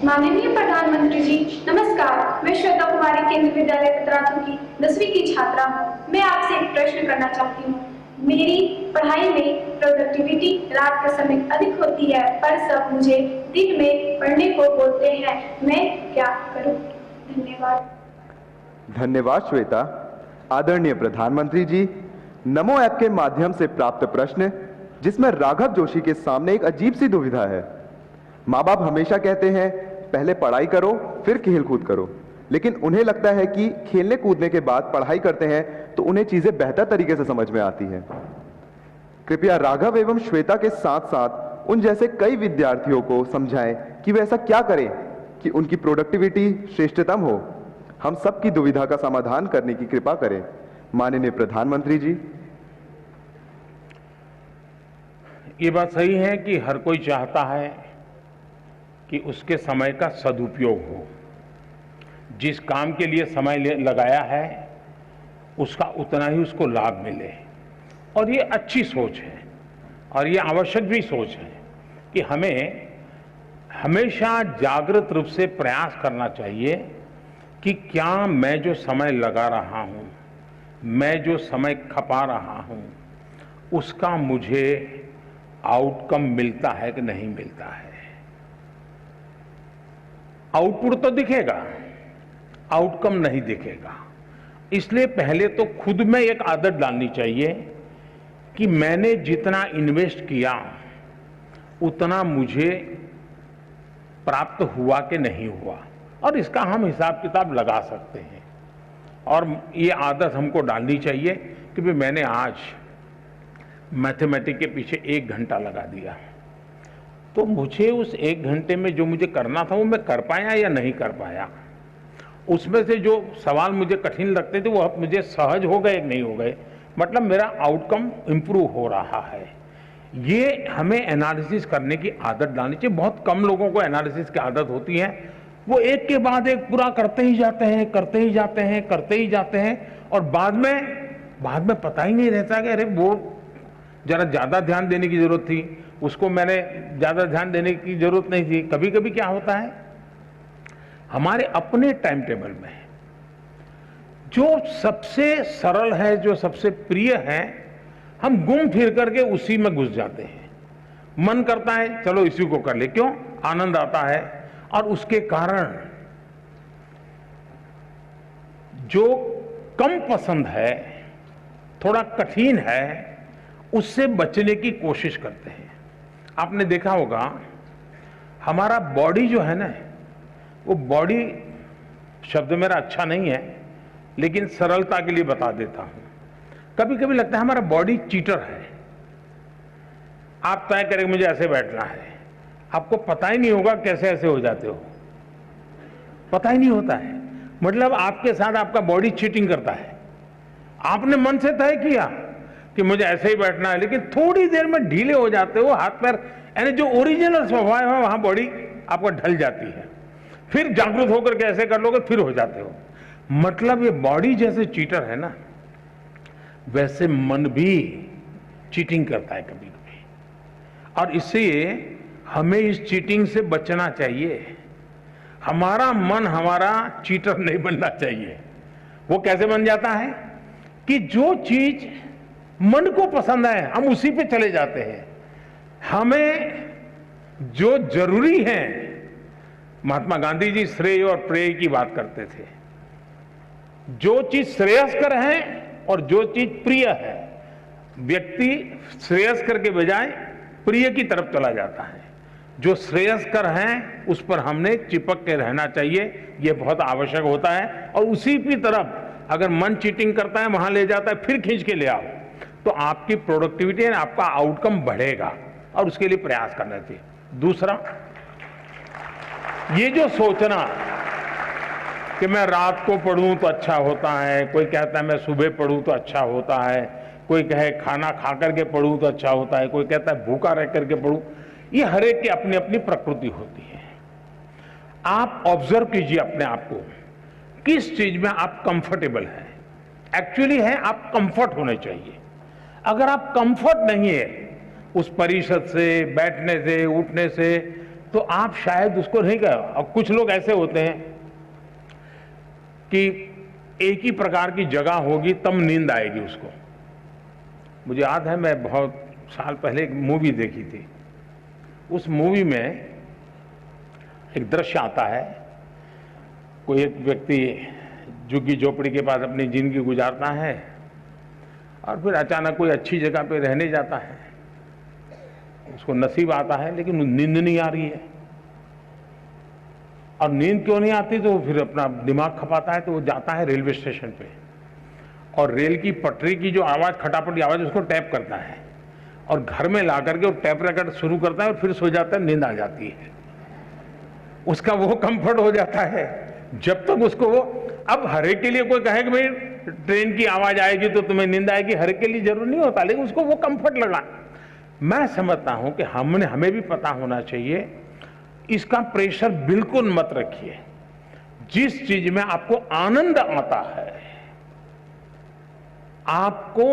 माननीय प्रधानमंत्री जी नमस्कार। मैं श्वेता कुमारी केंद्रीय विद्यालय पतरातू की 10वीं की छात्रा हूँ। मैं आपसे एक प्रश्न करना चाहती हूँ। मेरी पढ़ाई में प्रोडक्टिविटी रात के समय अधिक होती है, पर सब मुझे दिन में पढ़ने को बोलते हैं। मैं क्या करूँ? धन्यवाद। धन्यवाद श्वेता। आदरणीय प्रधानमंत्री जी, नमो ऐप के माध्यम से प्राप्त प्रश्न जिसमें राघव जोशी के सामने एक अजीब सी दुविधा है। माँ बाप हमेशा कहते हैं पहले पढ़ाई करो फिर खेल कूद करो, लेकिन उन्हें लगता है कि खेलने कूदने के बाद पढ़ाई करते हैं तो उन्हें चीजें बेहतर तरीके से समझ में आती हैं। कृपया राघव एवं श्वेता के साथ साथ उन जैसे कई विद्यार्थियों को समझाएं कि वे ऐसा क्या करें कि उनकी प्रोडक्टिविटी श्रेष्ठतम हो। हम सबकी दुविधा का समाधान करने की कृपा करें। माननीय प्रधानमंत्री जी। ये बात सही है कि हर कोई चाहता है कि उसके समय का सदुपयोग हो, जिस काम के लिए समय लगाया है उसका उतना ही उसको लाभ मिले। और ये अच्छी सोच है और ये आवश्यक भी सोच है कि हमें हमेशा जागृत रूप से प्रयास करना चाहिए कि क्या मैं जो समय लगा रहा हूं, मैं जो समय खपा रहा हूं, उसका मुझे आउटकम मिलता है कि नहीं मिलता है। आउटपुट तो दिखेगा, आउटकम नहीं दिखेगा। इसलिए पहले तो खुद में एक आदत डालनी चाहिए कि मैंने जितना इन्वेस्ट किया उतना मुझे प्राप्त हुआ कि नहीं हुआ, और इसका हम हिसाब किताब लगा सकते हैं। और ये आदत हमको डालनी चाहिए कि भाई मैंने आज मैथमेटिक्स के पीछे 1 घंटा लगा दिया, तो मुझे उस 1 घंटे में जो मुझे करना था वो मैं कर पाया या नहीं कर पाया। उसमें से जो सवाल मुझे कठिन लगते थे वो मुझे सहज हो गए नहीं हो गए, मतलब मेरा आउटकम इंप्रूव हो रहा है। ये हमें एनालिसिस करने की आदत डालनी चाहिए। बहुत कम लोगों को एनालिसिस की आदत होती है। वो एक के बाद एक पूरा करते ही जाते हैं, करते ही जाते हैं, करते ही जाते हैं, और बाद में पता ही नहीं रहता कि अरे वो जरा ज्यादा ध्यान देने की जरूरत थी, उसको मैंने ज्यादा ध्यान देने की जरूरत नहीं थी। कभी कभी क्या होता है, हमारे अपने टाइम टेबल में जो सबसे सरल है, जो सबसे प्रिय है, हम घूम फिर करके उसी में घुस जाते हैं। मन करता है चलो इसी को कर ले, क्यों? आनंद आता है। और उसके कारण जो कम पसंद है, थोड़ा कठिन है, उससे बचने की कोशिश करते हैं। आपने देखा होगा हमारा बॉडी जो है ना, वो बॉडी शब्द मेरा अच्छा नहीं है लेकिन सरलता के लिए बता देता हूं। कभी कभी लगता है हमारा बॉडी चीटर है। आप तय करें मुझे ऐसे बैठना है, आपको पता ही नहीं होगा कैसे ऐसे हो जाते हो, पता ही नहीं होता है। मतलब आपके साथ आपका बॉडी चीटिंग करता है। आपने मन से तय किया कि मुझे ऐसे ही बैठना है, लेकिन थोड़ी देर में ढीले हो जाते हो, हाथ पैर, यानी जो ओरिजिनल स्वभाव है वहां बॉडी आपको ढल जाती है। फिर जागरूक होकर के ऐसे कर लोगे, फिर हो जाते हो। मतलब ये बॉडी जैसे चीटर है ना, वैसे मन भी चीटिंग करता है कभी कभी, और इसलिए हमें इस चीटिंग से बचना चाहिए। हमारा मन हमारा चीटर नहीं बनना चाहिए। वो कैसे बन जाता है कि जो चीज मन को पसंद है हम उसी पे चले जाते हैं। हमें जो जरूरी है, महात्मा गांधी जी श्रेय और प्रेय की बात करते थे। जो चीज श्रेयस्कर है और जो चीज प्रिय है, व्यक्ति श्रेयस्कर के बजाय प्रिय की तरफ चला जाता है। जो श्रेयस्कर है उस पर हमने चिपक के रहना चाहिए, यह बहुत आवश्यक होता है। और उसी की तरफ अगर मन चीटिंग करता है, वहां ले जाता है, फिर खींच के ले आओ, तो आपकी प्रोडक्टिविटी, आपका आउटकम बढ़ेगा, और उसके लिए प्रयास करना चाहिए। दूसरा, ये जो सोचना कि मैं रात को पढ़ूं तो अच्छा होता है, कोई कहता है मैं सुबह पढ़ूं तो अच्छा होता है, कोई कहे खाना खा करके पढ़ूं तो अच्छा होता है, कोई कहता है भूखा रह करके पढ़ूं, ये हर एक की अपनी अपनी प्रकृति होती है। आप ऑब्जर्व कीजिए अपने आप को, किस चीज में आप कंफर्टेबल हैं। एक्चुअली है आप कंफर्ट होने चाहिए। अगर आप कंफर्ट नहीं है उस परिषद से, बैठने से, उठने से, तो आप शायद उसको नहीं कर। और कुछ लोग ऐसे होते हैं कि एक ही प्रकार की जगह होगी तब नींद आएगी उसको। मुझे याद है, मैं बहुत साल पहले एक मूवी देखी थी। उस मूवी में एक दृश्य आता है, कोई एक व्यक्ति झुग्गी झोपड़ी के पास अपनी जिंदगी गुजारता है और फिर अचानक कोई अच्छी जगह पे रहने जाता है। उसको नसीब आता है लेकिन नींद नहीं आ रही है। और नींद क्यों नहीं आती, तो फिर अपना दिमाग खपाता है, तो वो जाता है रेलवे स्टेशन पे और रेल की पटरी की जो आवाज, खटापट की आवाज, उसको टैप करता है और घर में ला करके वो टैप रिकॉर्ड शुरू करता है और फिर सो जाता है, नींद आ जाती है। उसका वो कंफर्ट हो जाता है जब तक उसको वो। अब हर एक के लिए कोई कहे कि भाई ट्रेन की आवाज आएगी तो तुम्हें नींद आएगी, हर एक के लिए जरूर नहीं होता, लेकिन उसको वो कंफर्ट लगा। मैं समझता हूं कि हमें भी पता होना चाहिए, इसका प्रेशर बिल्कुल मत रखिए। जिस चीज में आपको आनंद आता है, आपको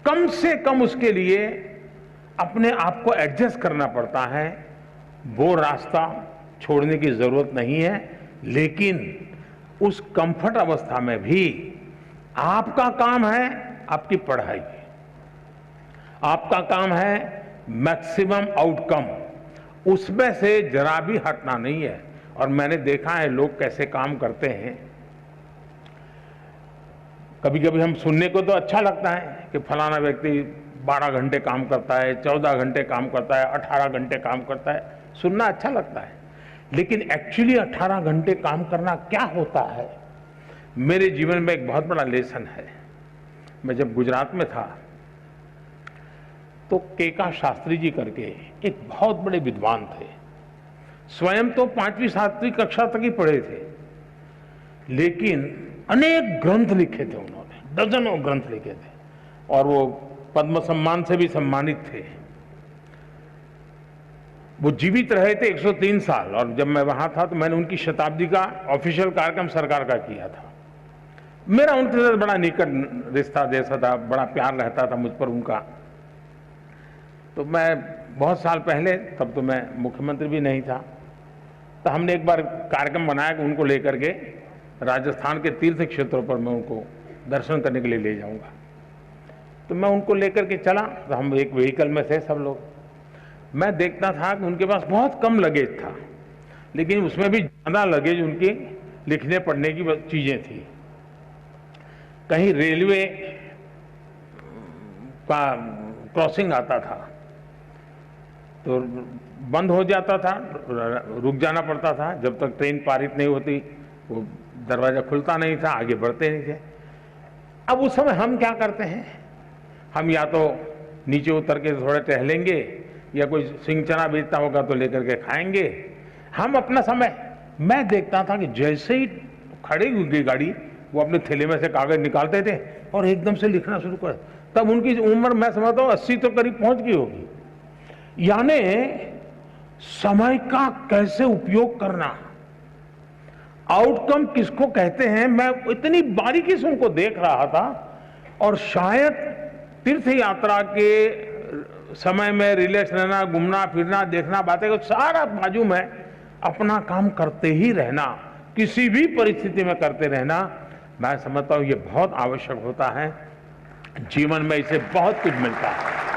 कम से कम उसके लिए अपने आप को एडजस्ट करना पड़ता है, वो रास्ता छोड़ने की जरूरत नहीं है। लेकिन उस कंफर्ट अवस्था में भी आपका काम है आपकी पढ़ाई, आपका काम है मैक्सिमम आउटकम, उसमें से जरा भी हटना नहीं है। और मैंने देखा है लोग कैसे काम करते हैं। कभी कभी हम सुनने को तो अच्छा लगता है कि फलाना व्यक्ति 12 घंटे काम करता है, 14 घंटे काम करता है, 18 घंटे काम करता है, सुनना अच्छा लगता है। लेकिन एक्चुअली 18 घंटे काम करना क्या होता है, मेरे जीवन में एक बहुत बड़ा लेसन है। मैं जब गुजरात में था तो केका शास्त्री जी करके एक बहुत बड़े विद्वान थे। स्वयं तो 5वीं 7वीं कक्षा तक ही पढ़े थे, लेकिन अनेक ग्रंथ लिखे थे उन्होंने, दर्जनों ग्रंथ लिखे थे और वो पद्म सम्मान से भी सम्मानित थे। वो जीवित रहे थे 103 साल और जब मैं वहां था तो मैंने उनकी शताब्दी का ऑफिशियल कार्यक्रम सरकार का किया था। मेरा उनके साथ बड़ा निकट रिश्ता जैसा था, बड़ा प्यार रहता था मुझ पर उनका। तो मैं बहुत साल पहले, तब तो मैं मुख्यमंत्री भी नहीं था, तो हमने एक बार कार्यक्रम बनाया कि उनको लेकर के राजस्थान के तीर्थ क्षेत्रों पर मैं उनको दर्शन करने के लिए ले जाऊंगा। तो मैं उनको लेकर के चला, तो हम एक व्हीकल में थे सब लोग। मैं देखता था कि उनके पास बहुत कम लगेज था, लेकिन उसमें भी ज्यादा लगेज उनकी लिखने पढ़ने की चीजें थी। कहीं रेलवे का क्रॉसिंग आता था तो बंद हो जाता था, रुक जाना पड़ता था जब तक ट्रेन पारित नहीं होती, वो दरवाजा खुलता नहीं था, आगे बढ़ते नहीं थे। अब उस समय हम क्या करते हैं, हम या तो नीचे उतर के थोड़ा टहलेंगे या कोई सिंह चना बेचता होगा तो लेकर के खाएंगे। हम अपना समय, मैं देखता था कि जैसे ही खड़ी हुई गाड़ी, वो अपने थैले में से कागज निकालते थे और एकदम से लिखना शुरू कर। तब उनकी उम्र मैं समझता हूँ 80 तो करीब पहुंच गई होगी। यानी समय का कैसे उपयोग करना, आउटकम किसको कहते हैं, मैं इतनी बारीकी से उनको देख रहा था। और शायद तीर्थ यात्रा के समय में रिलैक्स रहना, घूमना फिरना, देखना, बातें, सारा बाजू में अपना काम करते ही रहना, किसी भी परिस्थिति में करते रहना, मैं समझता हूं ये बहुत आवश्यक होता है। जीवन में इसे बहुत कुछ मिलता है।